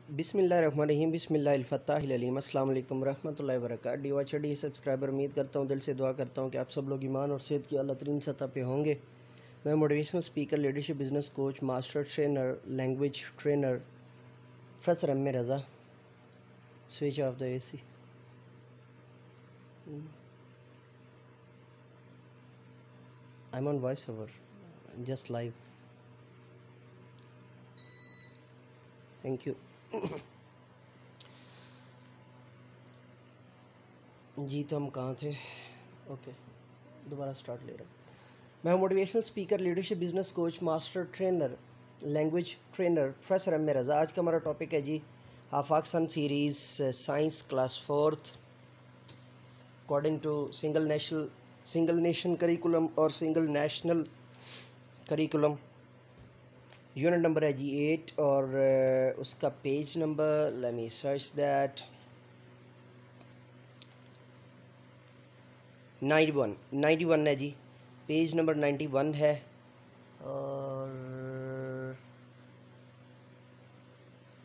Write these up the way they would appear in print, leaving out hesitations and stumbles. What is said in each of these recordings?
बिस्मिल्लाहिर्रहमानिर्रहीम बिस्मिल्लाहिल-फ़त्ताहिल-अलीम अस्सलाम वालेकुम रहमतुल्लाहि व बरकातहू। डी सब्सक्राइबर, उम्मीद करता हूँ, दिल से दुआ करता हूँ कि आप सब लोग ईमान और सेहत की आला तरीन सतह पे होंगे। मैं motivational speaker, leadership, business coach, master trainer, language trainer professor M A Raza. Switch off the AC। I am on voice over, just live. Thank you. जी तो हम कहाँ थे? ओके, दोबारा स्टार्ट ले रहा हूँ। मैं motivational speaker, leadership, business coach, master trainer, language trainer professor M A Raza. आज का हमारा टॉपिक है जी Afaq sun series science class 4th according to single nation curriculum और single national curriculum. Unit number है जी 8 और उसका page number, let me search that, 91 है जी। पेज नंबर 91 है। और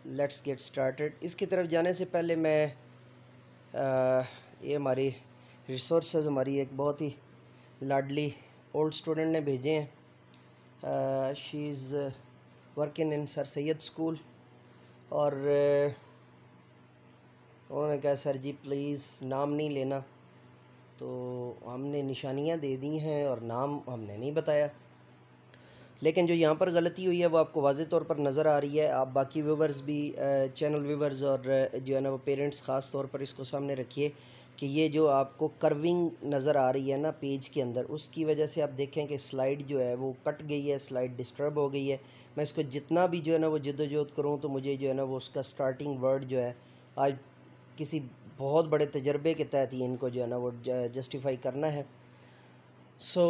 लेट्स गेट स्टार्टेड। इसकी तरफ जाने से पहले मैं ये हमारी रिसोर्सेज हमारी एक बहुत ही लाडली ओल्ड स्टूडेंट ने भेजे हैं। She is working in sir Syed school और उन्होंने कहा सर जी प्लीज़ नाम नहीं लेना, तो हमने निशानियां दे दी हैं और नाम हमने नहीं बताया। लेकिन जो यहाँ पर गलती हुई है वो आपको वाज़े तौर पर नज़र आ रही है। आप बाकी व्यूवर्स भी, चैनल व्यूवर्स और जो है ना वो पेरेंट्स ख़ास तौर पर इसको सामने रखिए कि ये जो आपको कर्विंग नज़र आ रही है ना पेज के अंदर, उसकी वजह से आप देखें कि स्लाइड जो है वो कट गई है, स्लाइड डिस्टर्ब हो गई है। मैं इसको जितना भी जो है ना वो जद्दोजहद करूँ तो मुझे जो है ना वो उसका स्टार्टिंग वर्ड जो है आज किसी बहुत बड़े तजर्बे के तहत ही इनको जो है ना वो जस्टिफाई करना है। सो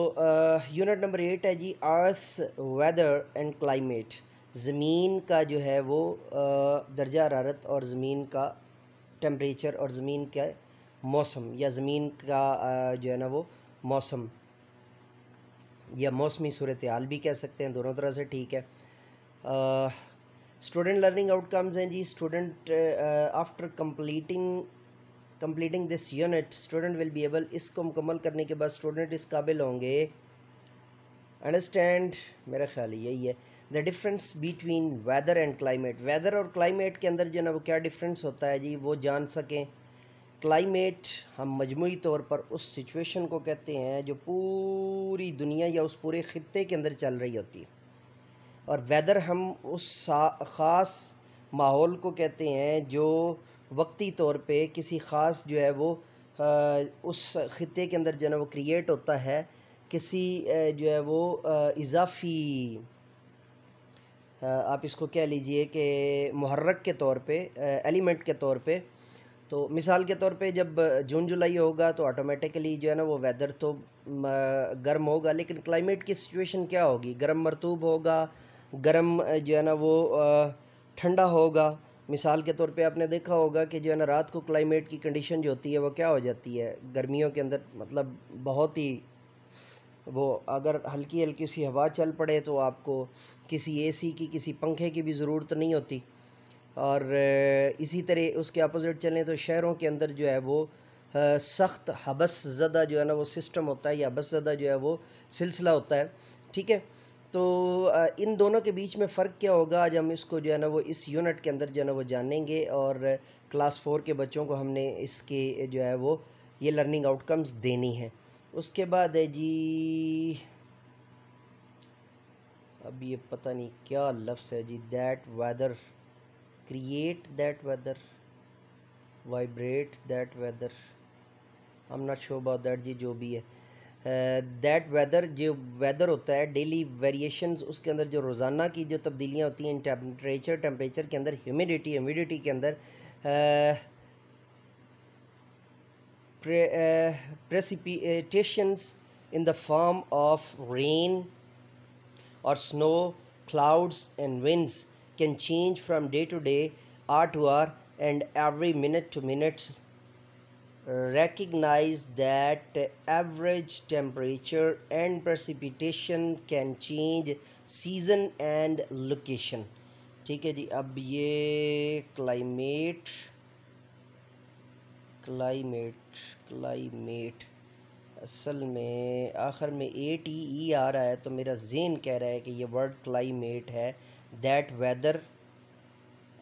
यूनिट नंबर 8 है जी अर्थ वेदर एंड क्लाइमेट। ज़मीन का जो है वो दर्जा हरारत और ज़मीन का टेम्परेचर और ज़मीन का मौसम या ज़मीन का जो है ना वो मौसम या मौसमी सूरत हाल भी कह सकते हैं, दोनों तरह से ठीक है। स्टूडेंट लर्निंग आउटकम्स हैं जी। Student after completing this unit student will be able, इसको मुकम्मल करने के बाद स्टूडेंट इस काबिल होंगे, अंडरस्टैंड, मेरा ख्याल यही है, the difference between weather and climate. Weather और क्लाइमेट के अंदर जो है ना वो क्या डिफरेंस होता है जी वो जान सकें। क्लाइमेट हम मजमूई तौर पर उस सिचुएशन को कहते हैं जो पूरी दुनिया या उस पूरे ख़ित्ते के अंदर चल रही होती है, और वेदर हम उस ख़ास माहौल को कहते हैं जो वक्ती तौर पे किसी ख़ास जो है वो उस ख़ित्ते के अंदर जो है ना वो क्रिएट होता है किसी जो है वो इजाफ़ी, आप इसको कह लीजिए कि मुहर्रक के तौर पे, एलिमेंट के तौर पे। तो मिसाल के तौर पे जब जून जुलाई होगा तो ऑटोमेटिकली जो है ना वो वेदर तो गर्म होगा, लेकिन क्लाइमेट की सिचुएशन क्या होगी, गर्म मरतूब होगा, गर्म जो है ना वो ठंडा होगा। मिसाल के तौर पे आपने देखा होगा कि जो है ना रात को क्लाइमेट की कंडीशन जो होती है वो क्या हो जाती है गर्मियों के अंदर, मतलब बहुत ही वो, अगर हल्की हल्की सी हवा चल पड़े तो आपको किसी AC की, किसी पंखे की भी ज़रूरत नहीं होती। और इसी तरह उसके अपोज़िट चलें तो शहरों के अंदर जो है वो सख्त हबस ज़दा जो है ना वो सिस्टम होता है या हबस ज़दा जो है वो सिलसिला होता है, ठीक है। तो इन दोनों के बीच में फ़र्क क्या होगा, आज हम इसको जो है ना वो इस यूनिट के अंदर जो है ना वो जानेंगे। और क्लास 4 के बच्चों को हमने इसके जो है वो ये लर्निंग आउटकम्स देनी है। उसके बाद है जी, अब ये पता नहीं क्या लफ्ज़ है जी, that weather, create that weather, vibrate that weather, I am not sure about that जी, जो भी है। दैट वेदर, जो वेदर होता है डेली वेरिएशंस, उसके अंदर जो रोज़ाना की जो तब्दीलियाँ होती हैं टेम्परेचर के अंदर, ह्यूमिडिटी के अंदर, precipitations in the form of rain or snow, clouds and winds can change from day to day, hour to hour and every minute to minute. Recognize that average temperature and precipitation can change season and location. ठीक है जी। अब ये climate असल में आखिर में ATE आ रहा है, तो मेरा ज़हन कह रहा है कि ये वर्ड क्लाइमेट है। दैट वेदर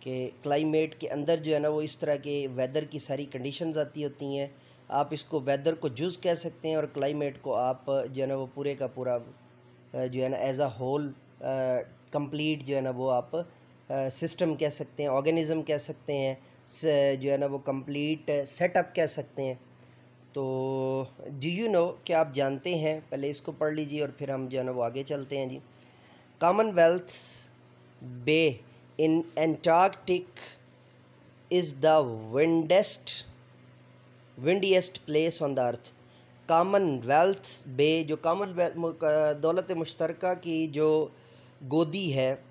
के क्लाइमेट के अंदर जो है ना वो इस तरह के वेदर की सारी कंडीशंस आती होती हैं। आप इसको वेदर को जुज़ कह सकते हैं और क्लाइमेट को आप जो है ना वो पूरे का पूरा जो है ना एज अ होल कंप्लीट जो है ना वो आप सिस्टम कह सकते हैं, ऑर्गेनिज़म कह सकते हैं, जो है ना वो कंप्लीट सेटअप कह सकते हैं। तो डू यू नो, क्या आप जानते हैं, पहले इसको पढ़ लीजिए और फिर हम जो है ना वो आगे चलते हैं जी। Commonwealth Bay in Antarctic is the windiest place on the earth. Commonwealth Bay, जो कॉमनवेल्थ दौलत मुश्तरका की जो गोदी है,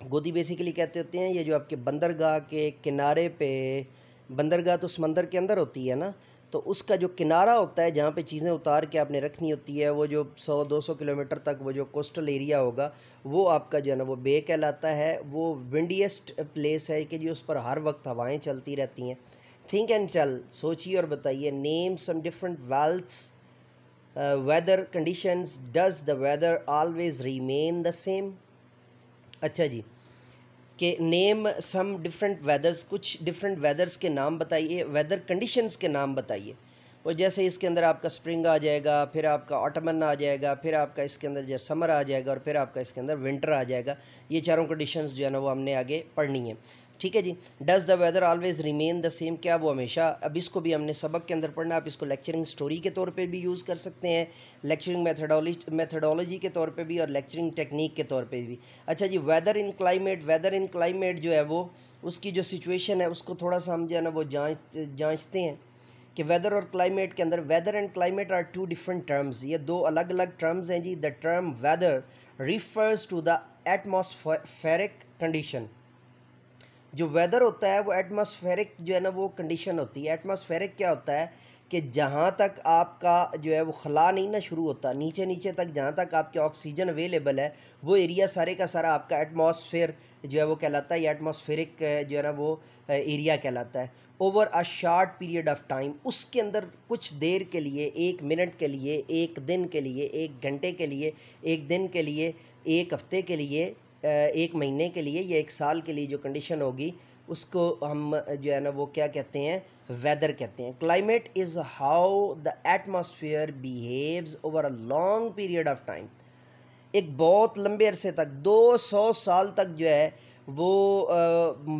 गोदी बेसिकली कहते होते हैं ये जो आपके बंदरगाह के किनारे पे, बंदरगाह तो समंदर के अंदर होती है ना, तो उसका जो किनारा होता है जहाँ पे चीज़ें उतार के आपने रखनी होती है, वो जो 100-200 किलोमीटर तक वो जो कोस्टल एरिया होगा वो आपका जो है ना वो बे कहलाता है। वो विंडिएस्ट प्लेस है कि जी उस पर हर वक्त हवाएं चलती रहती हैं। थिंक एंड टेल, सोचिए और बताइए, name some different wealths weather conditions, does the weather always remain the same. अच्छा जी, कि नेम सम डिफरेंट वेदर्स, कुछ डिफरेंट वेदर्स के नाम बताइए, वेदर कंडीशंस के नाम बताइए। और जैसे इसके अंदर आपका स्प्रिंग आ जाएगा, फिर आपका ऑटमन आ जाएगा, फिर आपका इसके अंदर जो समर आ जाएगा और फिर आपका इसके अंदर विंटर आ जाएगा। ये चारों कंडीशंस जो है ना वो हमने आगे पढ़नी है। ठीक है जी। Does the weather always remain the same, क्या वो हमेशा, अब इसको भी हमने सबक के अंदर पढ़ना। आप इसको लेक्चरिंग स्टोरी के तौर पे भी यूज़ कर सकते हैं, लेक्चरिंग मेथडोलॉजी के तौर पे भी और लेक्चरिंग टेक्निक के तौर पे भी। अच्छा जी, वेदर इन क्लाइमेट जो है वो उसकी जो सिचुएशन है उसको थोड़ा सा हम जो है ना वो जांचते हैं कि वेदर और क्लाइमेट के अंदर, weather and climate are two different terms, ये दो अलग अलग टर्म्स हैं जी। The term weather refers to the atmospheric condition. जो वेदर होता है वो एटमॉस्फेरिक जो है ना वो कंडीशन होती है। एटमॉस्फेरिक क्या होता है कि जहाँ तक आपका जो है वो खला नहीं ना शुरू होता, नीचे नीचे तक जहाँ तक आपके ऑक्सीजन अवेलेबल है वो एरिया सारे का सारा आपका एटमॉस्फेयर जो है वो कहलाता है, या एटमॉस्फेरिक जो है ना वो एरिया कहलाता है। Over a short period of time, उसके अंदर कुछ देर के लिए, 1 मिनट के लिए, 1 दिन के लिए, 1 घंटे के लिए, 1 दिन के लिए, 1 हफ्ते के लिए, 1 महीने के लिए या 1 साल के लिए जो कंडीशन होगी उसको हम जो है ना वो क्या कहते हैं, वेदर कहते हैं। Climate is how the atmosphere behaves over a long period of time. एक बहुत लंबे अरसे तक, 200 साल तक जो है वो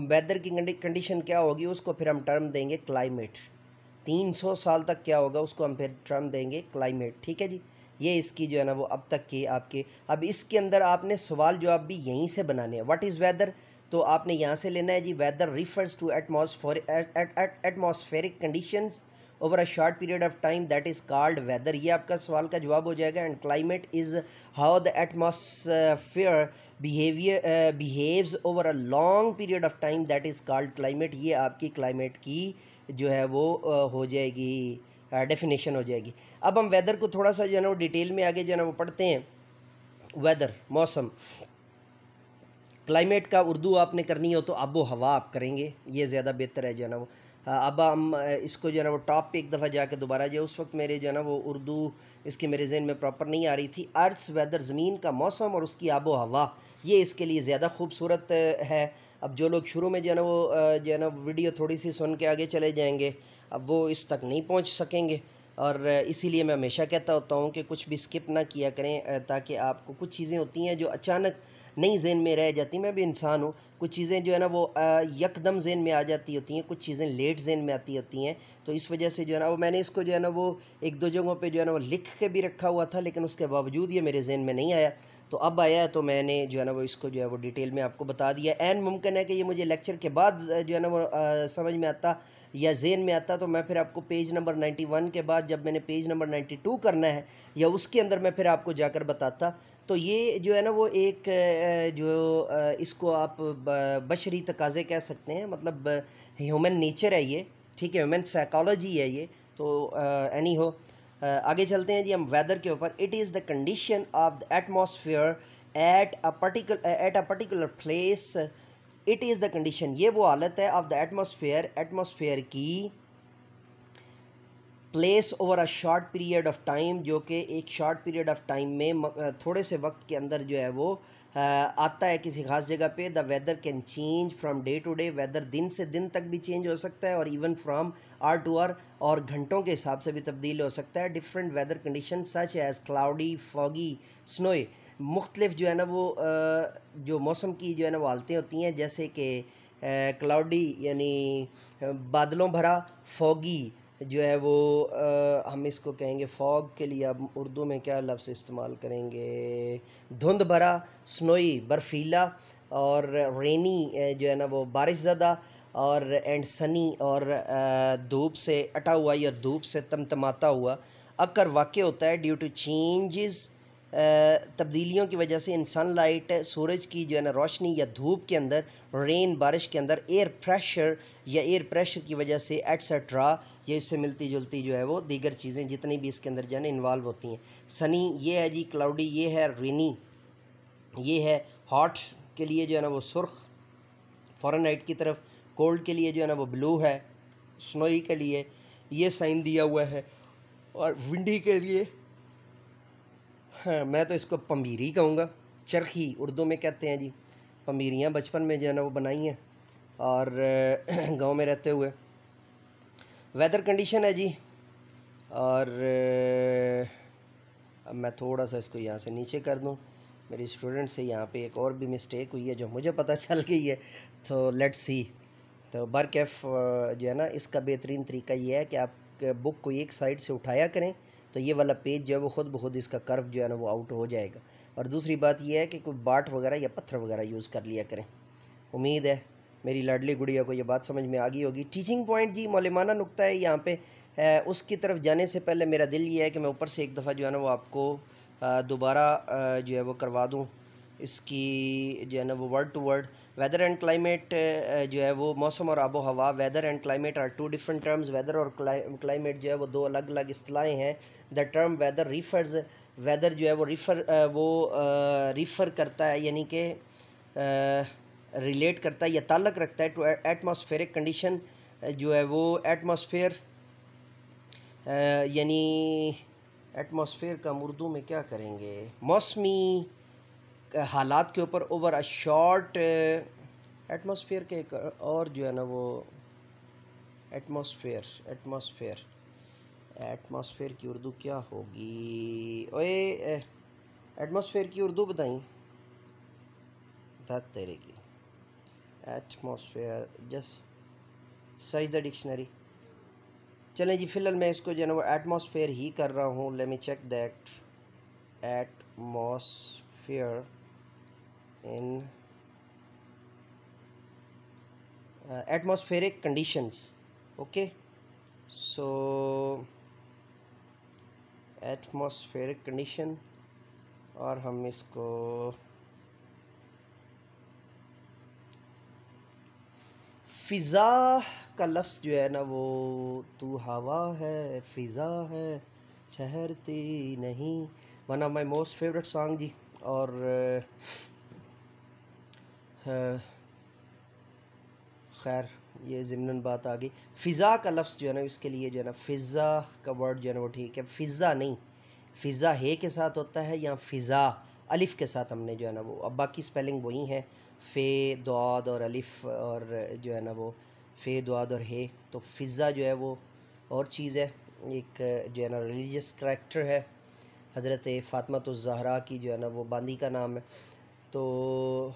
वेदर की कंडीशन क्या होगी उसको फिर हम टर्म देंगे क्लाइमेट। 300 साल तक क्या होगा उसको हम फिर टर्म देंगे क्लाइमेट। ठीक है जी, ये इसकी जो है ना वो अब तक की आपके। अब इसके अंदर आपने सवाल जवाब भी यहीं से बनाने हैं। व्हाट इज़ वेदर, तो आपने यहाँ से लेना है जी, weather refers to atmospheric conditions over a short period of time, that is called weather. ये आपका सवाल का जवाब हो जाएगा। And climate is how the atmosphere behaves over a long period of time, that is called climate. ये आपकी climate की जो है वो हो जाएगी, डेफिनेशन हो जाएगी। अब हम वेदर को थोड़ा सा जो है ना वो डिटेल में आगे जो है ना वो पढ़ते हैं। वेदर, मौसम। क्लाइमेट का उर्दू आपने करनी हो तो आबो हवा आप करेंगे, ये ज़्यादा बेहतर है जो है ना वो। अब हम इसको जो है ना वो टॉप पे एक दफ़ा जाके दोबारा जो उस वक्त मेरे जो है ना वो उर्दू इसके मेरे जहन में प्रॉपर नहीं आ रही थी। अर्थ्स वेदर, ज़मीन का मौसम और उसकी आबो हवा, ये इसके लिए ज़्यादा खूबसूरत है। अब जो लोग शुरू में जो है ना वो जो है ना वीडियो थोड़ी सी सुन के आगे चले जाएंगे, अब वो इस तक नहीं पहुंच सकेंगे। और इसीलिए मैं हमेशा कहता होता हूँ कि कुछ भी स्किप ना किया करें, ताकि आपको कुछ चीज़ें होती हैं जो अचानक नहीं ज़हन में रह जाती। मैं भी इंसान हूँ, कुछ चीज़ें जो है ना वो यकदम ज़हन में आ जाती होती हैं, कुछ चीज़ें लेट ज़हन में आती होती हैं। तो इस वजह से जो है ना वो मैंने इसको जो है ना वो 1-2 जगहों पे जो है ना वो लिख के भी रखा हुआ था, लेकिन उसके बावजूद ये मेरे जहन में नहीं आया। तो अब आया है तो मैंने जो है ना वो इसको जो है वो डिटेल में आपको बता दिया। एंड मुमकिन है कि ये मुझे लेक्चर के बाद जो है ना वो समझ में आता या जहन में आता, तो मैं फिर आपको पेज नंबर 91 के बाद जब मैंने पेज नंबर 92 करना है या उसके अंदर मैं फिर आपको जाकर बताता। तो ये जो है ना वो एक जो इसको आप बशरी तकाज़े कह सकते हैं, मतलब ह्यूमन नेचर है ये, ठीक है, ह्यूमन साइकोलॉजी है ये। तो एनी हो, आगे चलते हैं जी हम वेदर के ऊपर। It is the condition of the atmosphere eight a particular place it is the condition, ये वो हालत है ऑफ द एटमॉस्फेयर, एटमॉस्फेयर की place over a short period of time, जो कि एक शॉर्ट पीरियड ऑफ टाइम में थोड़े से वक्त के अंदर जो है वो आता है किसी खास जगह पे। The weather can change from day to day, weather दिन से दिन तक भी चेंज हो सकता है और even from hour to hour, और घंटों के हिसाब से भी तब्दील हो सकता है। Different weather condition such as cloudy, foggy, snowy, मुख्तलिफ जो है ना वो जो मौसम की जो है ना वो हालतें होती हैं, जैसे कि क्लाउडी यानी बादलों भरा, फॉगी जो है वो हम इसको कहेंगे फॉग के लिए अब उर्दू में क्या लफ्ज़ इस्तेमाल करेंगे, धुंध भरा, स्नोई बर्फीला, और रेनी जो है ना वो बारिश ज़्यादा, और एंड सनी और धूप से अटा हुआ या धूप से तमतमाता हुआ अक्सर वाक़ होता है ड्यू टू चेंजेस, तब्दीलियों की वजह से इन सनलाइट, सूरज की जो है ना रोशनी या धूप के अंदर, रेन बारिश के अंदर, एयर प्रेशर या एयर प्रेशर की वजह से एट्सट्रा, ये इससे मिलती जुलती जो है वो दीगर चीज़ें जितनी भी इसके अंदर जो है ना इन्वॉल्व होती हैं। सनी ये है जी, क्लाउडी ये है, रेनी ये है, हॉट के लिए जो है ना वो सुर्ख फ़ारेनहाइट की तरफ, कोल्ड के लिए जो है ना वो ब्लू है, स्नोई के लिए ये साइन दिया हुआ है, और विंडी के लिए हाँ मैं तो इसको पमीरी कहूँगा, चरखी उर्दू में कहते हैं जी। पमीरियाँ बचपन में जो है ना वो बनाई हैं और गांव में रहते हुए। वेदर कंडीशन है जी, और अब मैं थोड़ा सा इसको यहाँ से नीचे कर दूँ। मेरी स्टूडेंट से यहाँ पे एक और भी मिस्टेक हुई है जो मुझे पता चल गई है, तो लेट्स सी। तो बरकैफ जो है ना इसका बेहतरीन तरीका ये है कि आप बुक को एक साइड से उठाया करें तो ये वाला पेज जो है वो ख़ुद ब खुद इसका कर्व जो है ना वो आउट हो जाएगा। और दूसरी बात ये है कि कोई बाट वगैरह या पत्थर वगैरह यूज़ कर लिया करें। उम्मीद है मेरी लाडली गुड़िया को ये बात समझ में आ गई होगी। टीचिंग पॉइंट जी मौलिमाना नुक्ता है यहाँ पे, उसकी तरफ जाने से पहले मेरा दिल ये है कि मैं ऊपर से एक दफ़ा जो है ना वो आपको दोबारा जो है वो करवा दूँ इसकी जो है ना वो word to word. Weather and climate जो है वो मौसम और आबो हवा, weather and climate are two different terms. Weather और क्लाइमेट जो है वो दो अलग अलग इस्तिलाहें हैं। The term weather refers, weather जो है वो रिफ़र करता है यानी कि रिलेट करता है या ताल्लुक़ रखता है टू एटमॉस्फेरिक कंडीशन, जो है वो एटमॉस्फेयर यानी एटमॉस्फेयर का हम उर्दू में क्या करेंगे, मौसमी हालात के ऊपर ओवर अ शॉर्ट। एटमॉस्फेयर के एक और जो है ना वो एटमॉस्फेयर की उर्दू क्या होगी, ओए एटमॉस्फेयर की उर्दू बताई तेरे की। Atmosphere just search the dictionary. चलें जी फ़िलहाल मैं इसको जो है ना वो एटमॉस्फेयर ही कर रहा हूँ। Let me check that atmosphere in atmospheric conditions, okay, so atmospheric condition, और हम इसको फ़िज़ा का लफ्ज़ जो है ना वो तू हवा है फ़िज़ा है ठहरती नहीं, one of my most favourite song जी। और खैर ये ज़िमनन बात आ गई। फ़िज़ा का लफ्ज़ जो है ना इसके लिए जो है ना फ़िज़ा का वर्ड जो है ना वो ठीक है, फ़िज़ा नहीं, फ़िज़ा हे के साथ होता है या फ़िज़ा अलिफ़ के साथ हमने जो है ना वो, अब बाकी स्पेलिंग वही है, फ़े दुआद और अलिफ़ और जो है ना वो फ़े दुआद और हे। तो फ़िज़ा जो है वो और चीज़ है, एक जो है ना रिलीजियस करैक्टर है, हज़रत फ़ातिमातुज़ ज़हरा की जो है ना वो बांदी का नाम है। तो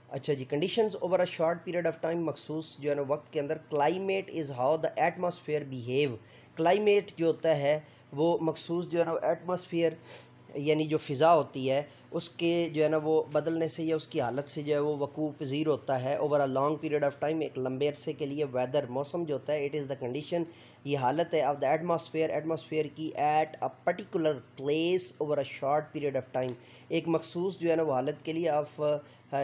अच्छा जी, conditions over a short period of time, मखसूस जो है ना वक्त के अंदर। Climate is how the atmosphere behave, climate जो होता है वो मखसूस जो है ना एटमॉस्फेयर यानी जो फ़िज़ा होती है उसके जो है ना वो बदलने से या उसकी हालत से जो है वो वक़ूअ पज़ीर होता है over a long period of time, एक लंबे अरसे के लिए। वेदर मौसम जो होता है, इट इज़ द कंडीशन, ये हालत है ऑफ द एटमॉस्फेयर, एटमॉस्फेयर की at a particular place over a short period of time, एक मखसूस जो है ना वो हालत के लिए of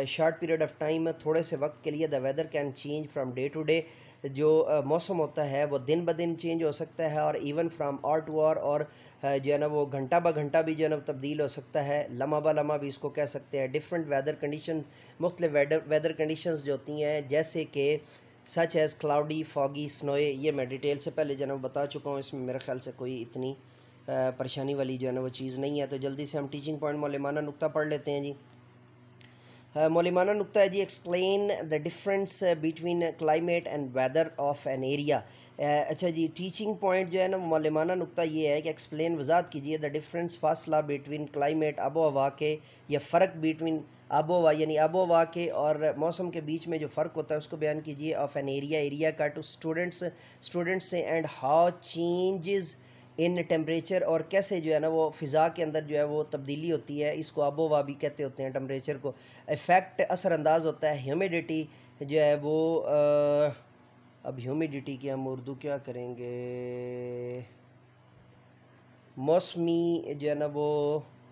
short period of time, थोड़े से वक्त के लिए। The weather can change from day to day, जो मौसम होता है वो दिन ब दिन चेंज हो सकता है और even from hour to hour, और जो है ना वो घंटा ब घंटा भी जो है ना वो तब्दील हो सकता है, लम्हा ब लम्हा भी इसको कह सकते हैं। डिफरेंट वेदर कंडीशन, मुख्तलिफ वेदर कंडीशंस जो होती हैं, जैसे कि सच एज़ क्लाउडी, फॉगी, स्नोए, ये मैं डिटेल से पहले जो है ना बता चुका हूँ। इसमें मेरे ख्याल से कोई इतनी परेशानी वाली जो है ना वो चीज़ नहीं है। तो जल्दी से हम टीचिंग पॉइंट मौलिमाना नुक्ता पढ़ लेते हैं जी। मौलिमाना नुक्ता है जी, explain the difference between climate and weather of an area. अच्छा जी, टीचिंग पॉइंट जो है ना मौलिमाना नुक्ता ये है कि एक्सप्लेन, वजात कीजिए, द डिफरेंस, फासला, बिटवीन क्लाइमेट, आबो हवा के, या फ़र्क बिटवीन आबो हवा यानी आबो हवा के और मौसम के बीच में जो फ़र्क होता है उसको बयान कीजिए। ऑफ एन एरिया, एरिया का, टू स्टूडेंट्स से, and how changes in temperature, और कैसे जो है ना वो फ़िज़ा के अंदर जो है वो तब्दीली होती है। इसको आबो हवा भी कहते होते हैं टेम्परेचर को। इफ़ेक्ट, असरअंदाज होता है। ह्यूमिडिटी जो है वो अब ह्यूमिडिटी की हम उर्दू क्या करेंगे, मौसमी जो है ना वो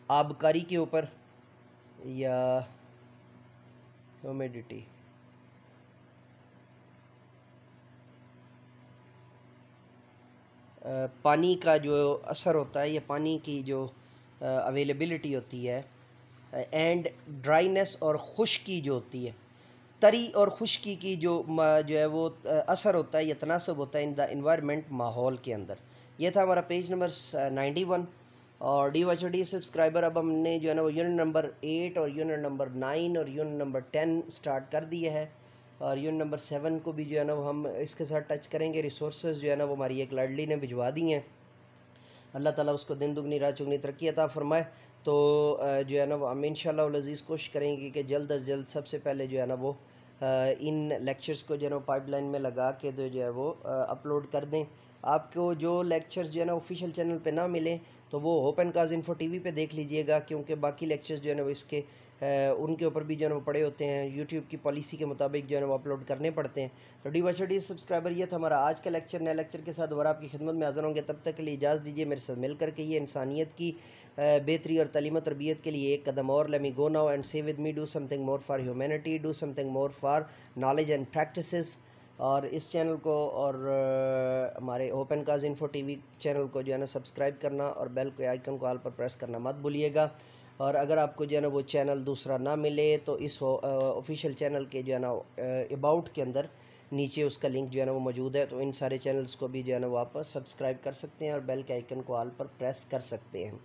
आबकारी के ऊपर, या ह्यूमिडिटी पानी का जो असर होता है, या पानी की जो अवेलेबिलिटी होती है, एंड ड्राइनेस और खुश्की जो होती है, तरी और खुश्की की जो है वो असर होता है या तनासब होता है इन द इन्वायरमेंट, माहौल के अंदर। ये था हमारा पेज नंबर 91। और डी सब्सक्राइबर, अब हमने जो है ना वो यूनिट नंबर 8 और यूनिट नंबर 9 और यूनिट नंबर 10 स्टार्ट कर दिए है। और यूनिट नंबर 7 को भी जो है ना वो हम इसके साथ टच करेंगे। रिसोर्सेज जो है ना वो हमारी एक लाडली ने भिजवा दी हैं। अल्लाह ताला उसको दिन दुगनी रात चुगनी तरक्की अता फरमाए। तो जो है ना वो हम इंशाल्लाह अज़ीज़ कोशिश करेंगे कि जल्द अज़ जल्द सबसे पहले जो है ना वो इन लेक्चर्स को जो है ना पाइपलाइन में लगा के तो जो है वो अपलोड कर दें। आपको जो लेक्चर्स जो है ना ऑफिशियल चैनल पे ना मिले तो वो ओपन काज इन्फो टीवी पे देख लीजिएगा, क्योंकि बाकी लेक्चर्स जो है ना वो इसके उनके ऊपर भी जो है ना वो पड़े होते हैं। यूट्यूब की पॉलिसी के मुताबिक जो है ना वो अपलोड करने पड़ते हैं। तो डी सब्सक्राइबर, ये था हमारा आज का लेक्चर। नए लेक्चर के साथ दोबारा आपकी खिदमत में हाज़िर होंगे। तब तक के लिए इजाज़त दीजिए। मेरे साथ मिल करके ये इंसानियत की बेहतरी और तालीम तरबियत के लिए एक कदम और। Let me go now and say with me, do something more for humanity, do something more for knowledge and practices. और इस चैनल को और हमारे open cause info TV channel को जो है ना सब्सक्राइब करना और बेल के आइकन को ऑल पर प्रेस करना मत भूलिएगा। और अगर आपको जो है ना वो चैनल दूसरा ना मिले तो इस ऑफिशियल चैनल के जो है ना अबाउट के अंदर नीचे उसका लिंक जो है ना वो मौजूद है। तो इन सारे चैनल्स को भी जो है ना वो आप सब्सक्राइब कर सकते हैं और बेल के आइकन को ऑल पर प्रेस कर सकते हैं।